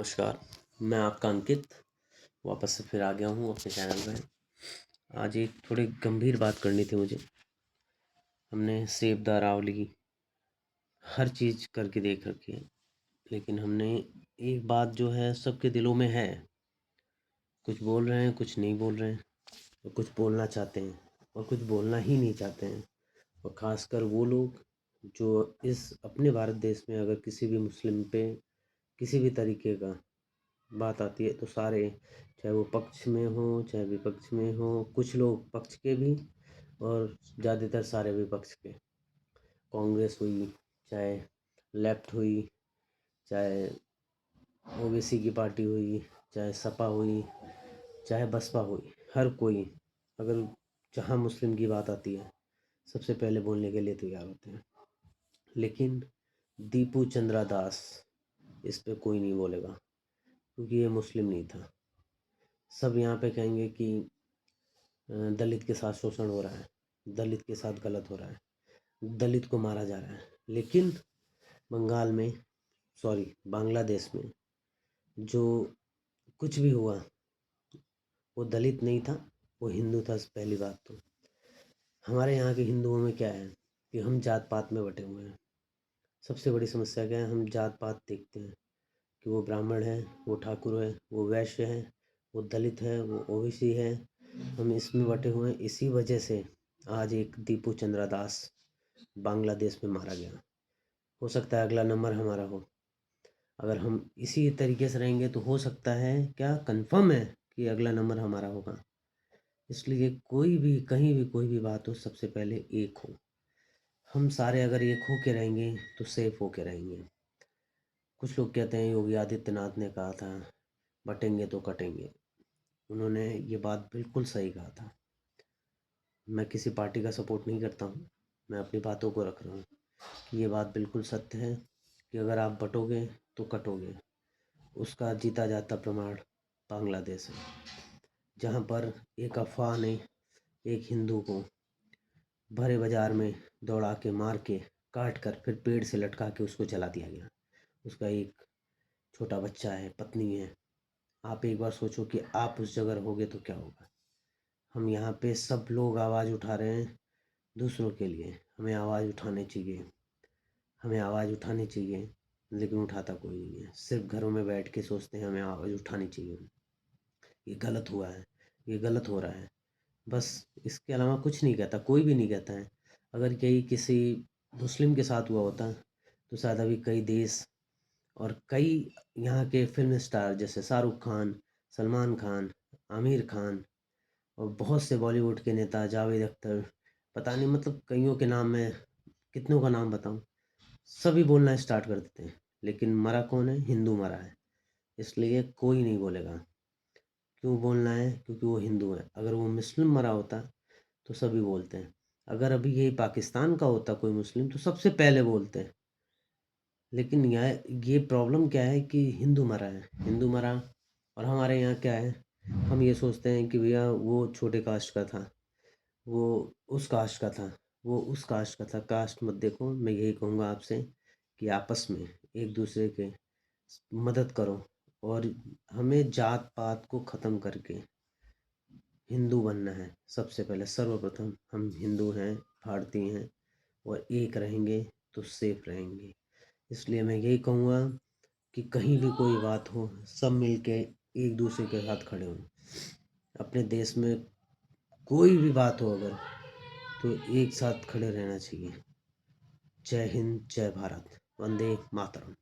नमस्कार। मैं आपका अंकित वापस से फिर आ गया हूँ अपने चैनल में। आज एक थोड़ी गंभीर बात करनी थी मुझे। हमने सेब दारावली हर चीज़ करके देख रखी है, लेकिन हमने एक बात जो है सबके दिलों में है, कुछ बोल रहे हैं कुछ नहीं बोल रहे हैं, और कुछ बोलना चाहते हैं और कुछ बोलना ही नहीं चाहते हैं। और ख़ासकर वो लोग जो इस अपने भारत देश में अगर किसी भी मुस्लिम पे किसी भी तरीके का बात आती है तो सारे, चाहे वो पक्ष में हो चाहे विपक्ष में हो, कुछ लोग पक्ष के भी और ज़्यादातर सारे विपक्ष के। कांग्रेस हुई, चाहे लेफ्ट हुई, चाहे ओबीसी की पार्टी हुई, चाहे सपा हुई, चाहे बसपा हुई, हर कोई अगर जहाँ मुस्लिम की बात आती है सबसे पहले बोलने के लिए तैयार होते हैं। लेकिन दीपू चंद्रा दास, इस पे कोई नहीं बोलेगा क्योंकि ये मुस्लिम नहीं था। सब यहाँ पे कहेंगे कि दलित के साथ शोषण हो रहा है, दलित के साथ गलत हो रहा है, दलित को मारा जा रहा है। लेकिन बंगाल में, सॉरी बांग्लादेश में जो कुछ भी हुआ वो दलित नहीं था, वो हिंदू था। पहली बात तो हमारे यहाँ के हिंदुओं में क्या है कि हम जात पात में बटे हुए हैं। सबसे बड़ी समस्या क्या है, हम जात पात देखते हैं कि वो ब्राह्मण है, वो ठाकुर है, वो वैश्य है, वो दलित है, वो ओबीसी है। हम इसमें बटे हुए हैं। इसी वजह से आज एक दीपू चंद्रा दास बांग्लादेश में मारा गया। हो सकता है अगला नंबर हमारा हो। अगर हम इसी तरीके से रहेंगे तो हो सकता है, क्या कंफर्म है कि अगला नंबर हमारा होगा। इसलिए कोई भी कहीं भी कोई भी बात हो, सबसे पहले एक हो। हम सारे अगर एक हो के रहेंगे तो सेफ हो के रहेंगे। कुछ लोग कहते हैं योगी आदित्यनाथ ने कहा था बटेंगे तो कटेंगे। उन्होंने ये बात बिल्कुल सही कहा था। मैं किसी पार्टी का सपोर्ट नहीं करता हूँ, मैं अपनी बातों को रख रहा हूँ कि ये बात बिल्कुल सत्य है कि अगर आप बटोगे तो कटोगे। उसका जीता जाता प्रमाण बांग्लादेश है, जहाँ पर एक अफवाह ने एक हिंदू को भरे बाजार में दौड़ा के मार के काट कर फिर पेड़ से लटका के उसको जला दिया गया। उसका एक छोटा बच्चा है, पत्नी है। आप एक बार सोचो कि आप उस जगह रहोगे तो क्या होगा। हम यहाँ पे सब लोग आवाज़ उठा रहे हैं दूसरों के लिए। हमें आवाज़ उठानी चाहिए, हमें आवाज़ उठानी चाहिए, लेकिन उठाता कोई नहीं है। सिर्फ घरों में बैठ के सोचते हैं हमें आवाज़ उठानी चाहिए, ये गलत हुआ है, ये गलत हो रहा है, बस। इसके अलावा कुछ नहीं कहता, कोई भी नहीं कहता है। अगर कहीं किसी मुस्लिम के साथ हुआ होता तो शायद अभी कई देश और कई यहाँ के फिल्म स्टार जैसे शाहरुख खान, सलमान खान, आमिर खान और बहुत से बॉलीवुड के नेता, जावेद अख्तर, पता नहीं मतलब कईयों के नाम मैं कितनों का नाम बताऊं, सभी बोलना स्टार्ट कर देते हैं। लेकिन मरा कौन है? हिंदू मरा है। इसलिए कोई नहीं बोलेगा। क्यों बोलना है? क्योंकि वो हिंदू है। अगर वो मुस्लिम मरा होता तो सभी बोलते हैं। अगर अभी यही पाकिस्तान का होता कोई मुस्लिम तो सबसे पहले बोलते हैं। लेकिन ये प्रॉब्लम क्या है कि हिंदू मरा है, हिंदू मरा। और हमारे यहाँ क्या है, हम ये सोचते हैं कि भैया वो छोटे कास्ट का था, वो उस कास्ट का था, वो उस कास्ट का था। कास्ट मत देखो। मैं यही कहूँगा आपसे कि आपस में एक दूसरे के मदद करो। और हमें जात पात को ख़त्म करके हिंदू बनना है। सबसे पहले सर्वप्रथम हम हिंदू हैं, भारतीय हैं, और एक रहेंगे तो सेफ रहेंगे। इसलिए मैं यही कहूँगा कि कहीं भी कोई बात हो, सब मिलके एक दूसरे के साथ खड़े हों। अपने देश में कोई भी बात हो अगर, तो एक साथ खड़े रहना चाहिए। जय हिंद, जय भारत, वंदे मातरम।